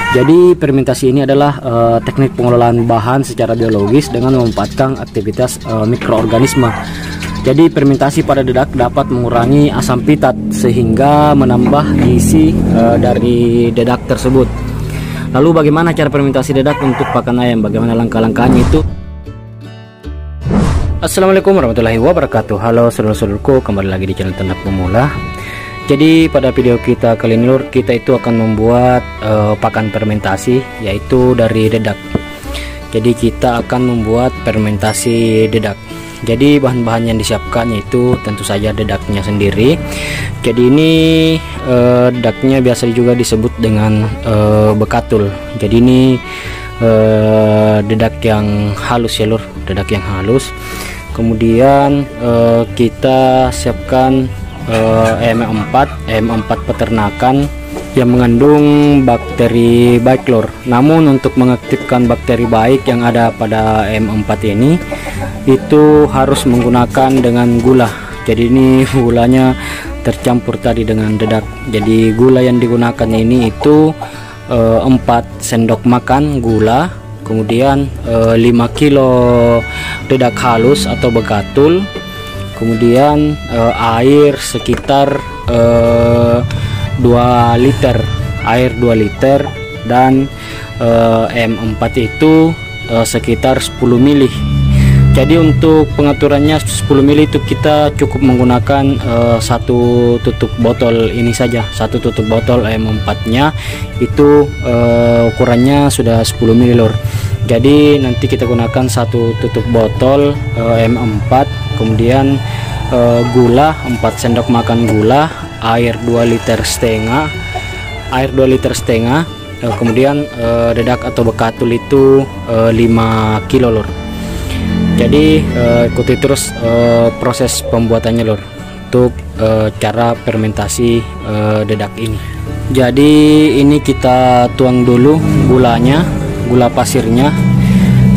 Jadi fermentasi ini adalah teknik pengelolaan bahan secara biologis dengan memanfaatkan aktivitas mikroorganisme. Jadi fermentasi pada dedak dapat mengurangi asam pitat sehingga menambah gizi dari dedak tersebut. Lalu bagaimana cara fermentasi dedak untuk pakan ayam? Bagaimana langkah-langkahnya itu? Assalamualaikum warahmatullahi wabarakatuh. Halo saudara-saudaraku, kembali lagi di channel Ternak Pemula. Jadi pada video kita kali ini lur, kita itu akan membuat pakan fermentasi, yaitu dari dedak. Jadi kita akan membuat fermentasi dedak. Jadi bahan-bahan yang disiapkan yaitu tentu saja dedaknya sendiri. Jadi ini dedaknya biasa juga disebut dengan bekatul. Jadi ini dedak yang halus ya lur, dedak yang halus. Kemudian kita siapkan EM4 peternakan yang mengandung bakteri baik lur. Namun untuk mengaktifkan bakteri baik yang ada pada EM4 ini itu harus menggunakan dengan gula. Jadi ini gulanya tercampur tadi dengan dedak. Jadi gula yang digunakan ini itu 4 sendok makan gula, kemudian 5 kilo dedak halus atau bekatul, kemudian air sekitar 2 liter, air 2 liter, dan M4 itu sekitar 10 ml. Jadi untuk pengaturannya 10 ml itu kita cukup menggunakan satu tutup botol ini saja. Satu tutup botol M4 nya itu ukurannya sudah 10 ml lur. Jadi nanti kita gunakan satu tutup botol M4, kemudian gula 4 sendok makan gula, air 2 liter setengah, kemudian dedak atau bekatul itu 5 kilo lur. Jadi ikuti terus proses pembuatannya lur untuk cara fermentasi dedak ini. Jadi ini kita tuang dulu gulanya, gula pasirnya.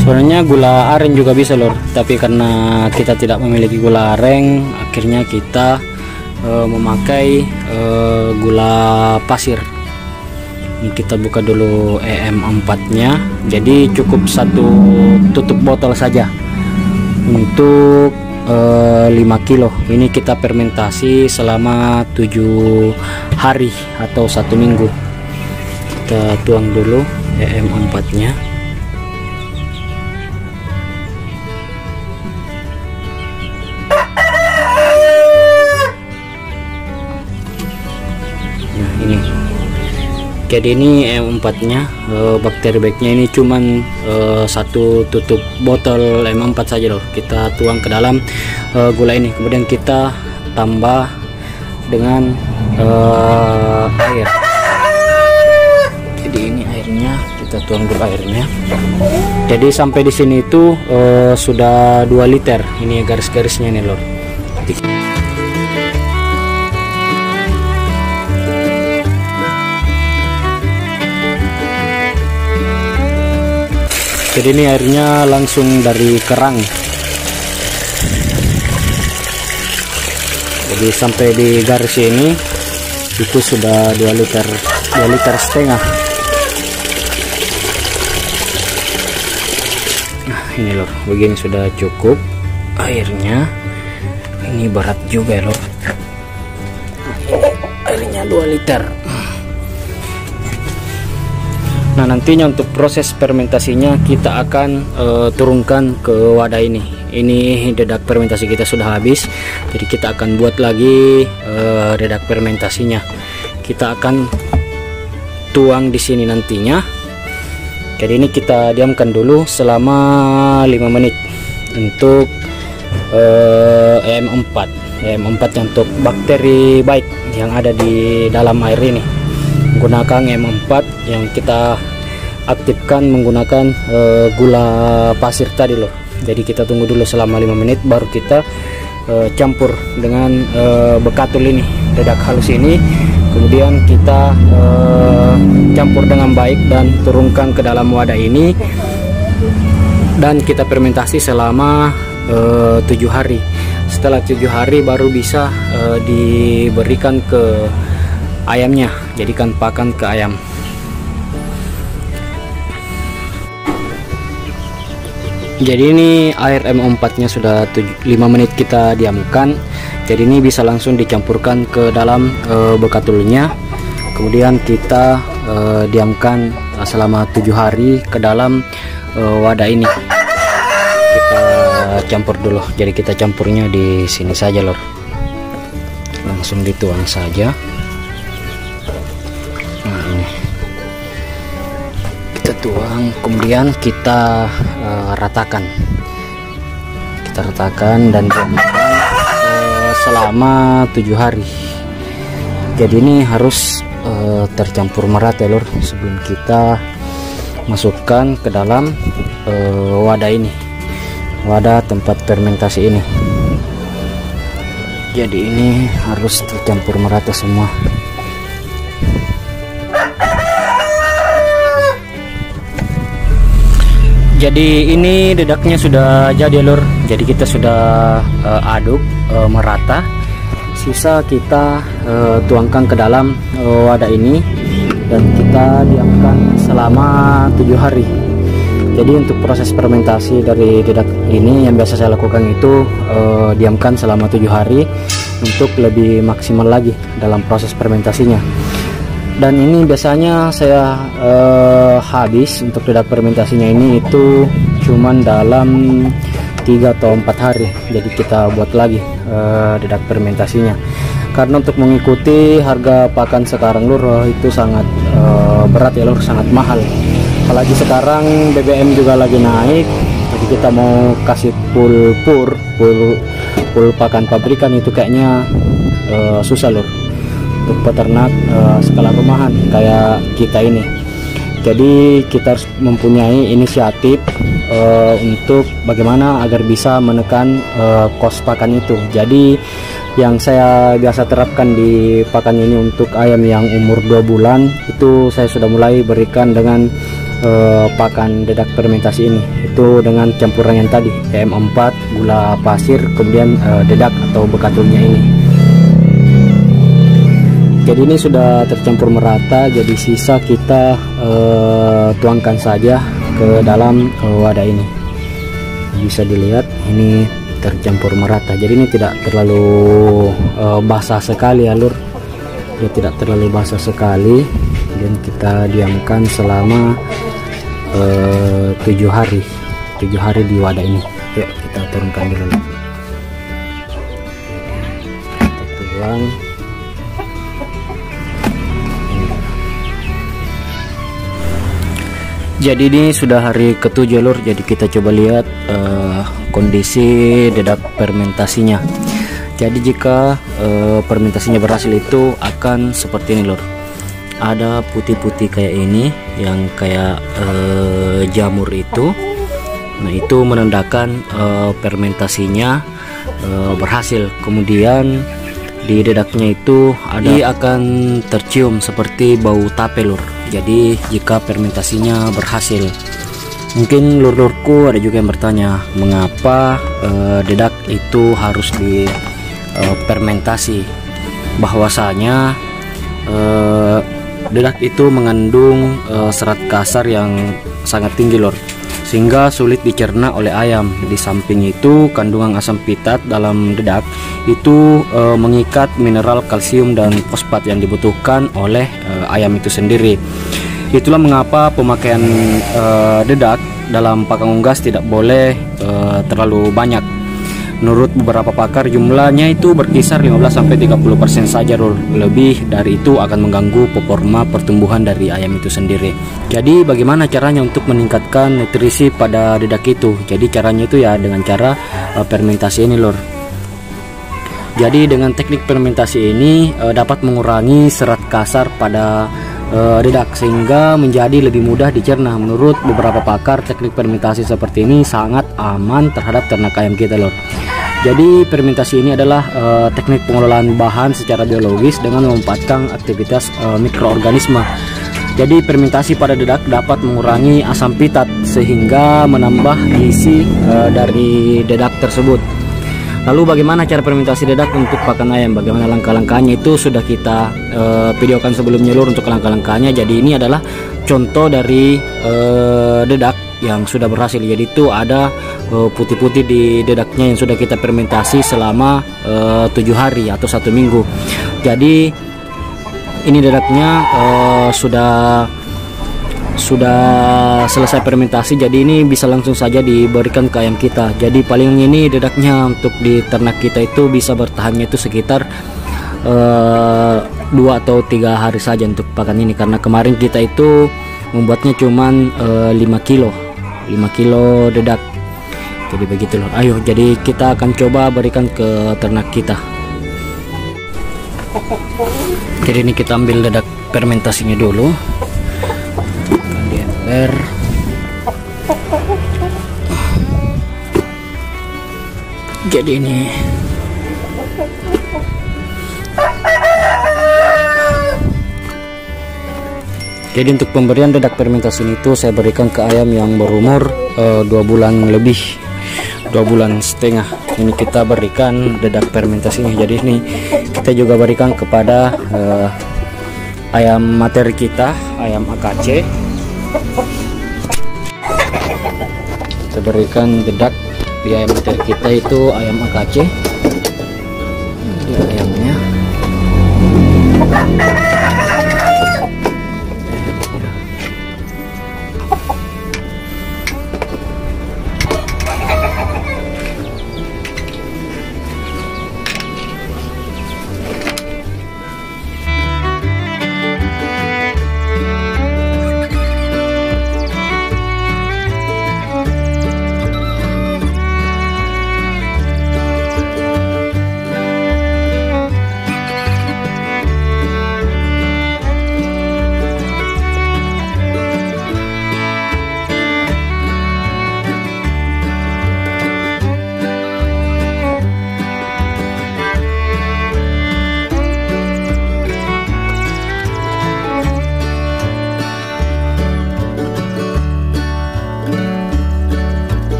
Sebenarnya gula aren juga bisa lur, tapi karena kita tidak memiliki gula aren, akhirnya kita memakai gula pasir. Ini kita buka dulu EM4 nya. Jadi cukup satu tutup botol saja untuk 5 kilo. Ini kita fermentasi selama 7 hari atau 1 minggu. Kita tuang dulu EM4 nya. Nah ini, jadi ini M4 nya, bakteri baiknya ini cuman satu tutup botol M4 saja loh. Kita tuang ke dalam gula ini, kemudian kita tambah dengan air. Jadi ini airnya, kita tuang dulu airnya. Jadi sampai di sini itu sudah 2 liter. Ini garis-garisnya nih lor. Jadi ini airnya langsung dari kerang. Jadi sampai di garis ini itu sudah 2 liter setengah. Nah ini lor, begini sudah cukup airnya. Ini berat juga ya lor, airnya 2 liter. Nah nantinya untuk proses fermentasinya kita akan turunkan ke wadah ini. Ini dedak fermentasi kita sudah habis, jadi kita akan buat lagi dedak fermentasinya. Kita akan tuang di sini nantinya. Jadi ini kita diamkan dulu selama 5 menit untuk EM4 yang untuk bakteri baik yang ada di dalam air ini. Menggunakan M4 yang kita aktifkan menggunakan gula pasir tadi loh. Jadi kita tunggu dulu selama 5 menit baru kita campur dengan bekatul ini, dedak halus ini. Kemudian kita campur dengan baik dan turunkan ke dalam wadah ini, dan kita fermentasi selama 7 hari. Setelah 7 hari baru bisa diberikan ke ayamnya, jadikan pakan ke ayam. Jadi ini air MO4 nya sudah 5 menit kita diamkan. Jadi ini bisa langsung dicampurkan ke dalam bekatulnya. Kemudian kita diamkan selama 7 hari ke dalam wadah ini. Kita campur dulu. Jadi kita campurnya di sini saja, lor. Langsung dituang saja. Nah, ini kita tuang, kemudian kita ratakan. Kita ratakan dan diamkan selama 7 hari. Jadi ini harus tercampur merata, lor, sebelum kita masukkan ke dalam wadah ini, wadah tempat fermentasi ini. Jadi ini harus tercampur merata semua. Jadi ini dedaknya sudah jadi, lor. Jadi kita sudah aduk merata. Sisa kita tuangkan ke dalam wadah ini dan kita diamkan selama 7 hari. Jadi untuk proses fermentasi dari dedak ini yang biasa saya lakukan itu diamkan selama 7 hari untuk lebih maksimal lagi dalam proses fermentasinya. Dan ini biasanya saya habis untuk dedak fermentasinya ini itu cuman dalam 3 atau 4 hari. Jadi kita buat lagi dedak fermentasinya. Karena untuk mengikuti harga pakan sekarang, lur, itu sangat berat ya, lur, sangat mahal. Apalagi sekarang BBM juga lagi naik. Jadi kita mau kasih full pakan pabrikan itu kayaknya susah, lur, untuk peternak skala rumahan kayak kita ini. Jadi kita harus mempunyai inisiatif untuk bagaimana agar bisa menekan kos pakan itu. Jadi yang saya biasa terapkan di pakan ini untuk ayam yang umur 2 bulan itu saya sudah mulai berikan dengan pakan dedak fermentasi ini, itu dengan campuran yang tadi PM4, gula pasir, kemudian dedak atau bekatulnya ini. Jadi ini sudah tercampur merata. Jadi sisa kita tuangkan saja ke dalam wadah ini. Bisa dilihat ini tercampur merata. Jadi ini tidak terlalu basah sekali ya, lur. Dia tidak terlalu basah sekali. Dan kita diamkan selama 7 hari. 7 hari di wadah ini. Yuk kita turunkan dulu. Kita tuang. Jadi ini sudah hari ke-7, lur. Jadi kita coba lihat kondisi dedak fermentasinya. Jadi jika fermentasinya berhasil itu akan seperti ini, lur. Ada putih-putih kayak ini yang kayak jamur itu. Nah, itu menandakan fermentasinya berhasil. Kemudian di dedaknya itu ada akan tercium seperti bau tape, lur. Jadi jika fermentasinya berhasil. Mungkin lur-lurku ada juga yang bertanya mengapa dedak itu harus di fermentasi. Bahwasanya dedak itu mengandung serat kasar yang sangat tinggi, lur, sehingga sulit dicerna oleh ayam. Di samping itu kandungan asam pitat dalam dedak itu mengikat mineral kalsium dan fosfat yang dibutuhkan oleh ayam itu sendiri. Itulah mengapa pemakaian dedak dalam pakan unggas tidak boleh terlalu banyak. Menurut beberapa pakar jumlahnya itu berkisar 15-30% saja, lur. Lebih dari itu akan mengganggu performa pertumbuhan dari ayam itu sendiri. Jadi bagaimana caranya untuk meningkatkan nutrisi pada dedak itu? Jadi caranya itu ya dengan cara fermentasi ini, lur. Jadi dengan teknik fermentasi ini dapat mengurangi serat kasar pada dedak sehingga menjadi lebih mudah dicerna. Menurut beberapa pakar, teknik fermentasi seperti ini sangat aman terhadap ternak ayam kita, lur. Jadi fermentasi ini adalah teknik pengelolaan bahan secara biologis dengan memanfaatkan aktivitas mikroorganisme. Jadi fermentasi pada dedak dapat mengurangi asam pitat sehingga menambah gizi dari dedak tersebut. Lalu bagaimana cara fermentasi dedak untuk pakan ayam? Bagaimana langkah-langkahnya itu sudah kita videokan sebelumnya, lur, untuk langkah-langkahnya. Jadi ini adalah contoh dari dedak yang sudah berhasil. Jadi itu ada putih-putih di dedaknya yang sudah kita fermentasi selama 7 hari atau 1 minggu. Jadi ini dedaknya sudah selesai fermentasi, jadi ini bisa langsung saja diberikan ke ayam kita. Jadi paling ini dedaknya untuk di ternak kita itu bisa bertahannya itu sekitar 2 atau 3 hari saja untuk pakan ini, karena kemarin kita itu membuatnya cuman 5 kilo dedak. Jadi begitu loh. Ayo, jadi kita akan coba berikan ke ternak kita. Jadi ini kita ambil dedak fermentasinya dulu di ember. Jadi ini untuk pemberian dedak fermentasi itu saya berikan ke ayam yang berumur 2 bulan lebih, 2 bulan setengah. Ini kita berikan dedak fermentasinya. Jadi ini kita juga berikan kepada ayam materi kita, ayam AKC. Kita berikan dedak di ayam materi kita itu ayam AKC. Ini ayamnya.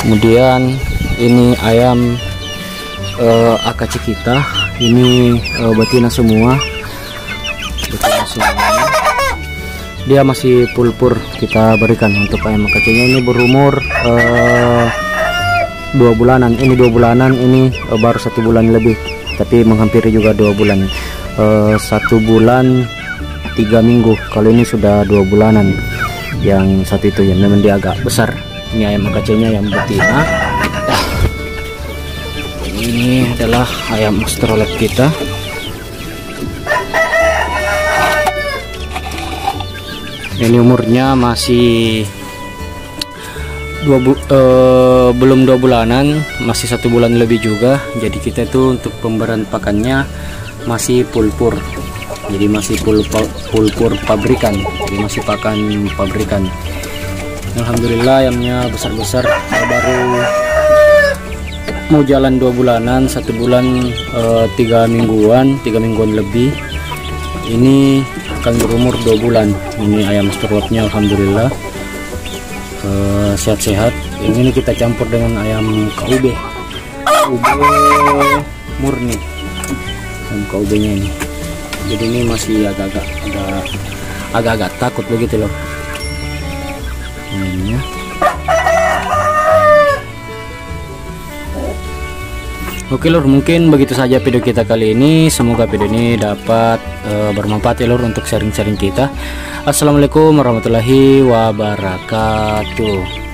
Kemudian ini ayam AKC kita, ini betina semua, dia masih pulpur kita berikan untuk ayam AKC nya. Ini berumur 2 bulanan, ini 2 bulanan, ini baru 1 bulan lebih, tapi menghampiri juga 2 bulan, 1 bulan 3 minggu. Kalau ini sudah 2 bulanan, yang satu itu ya memang dia agak besar. Ini ayam AKC nya yang betina. Ini adalah ayam Australorp kita. Ini umurnya masih belum 2 bulanan, masih 1 bulan lebih juga. Jadi kita itu untuk pemberian pakannya masih pulpur, jadi masih pulpur pabrikan, jadi masih pakan pabrikan. Alhamdulillah ayamnya besar-besar, baru mau jalan 2 bulanan, 1 bulan 3 mingguan lebih. Ini akan berumur 2 bulan. Ini ayam Australorpnya alhamdulillah sehat-sehat. Ini kita campur dengan ayam KUB murni, ayam KUB nya ini. Jadi ini masih agak-agak takut begitu loh. Ini. Oke lur, mungkin begitu saja video kita kali ini. Semoga video ini dapat bermanfaat ya lur untuk sharing-sharing kita. Assalamualaikum warahmatullahi wabarakatuh.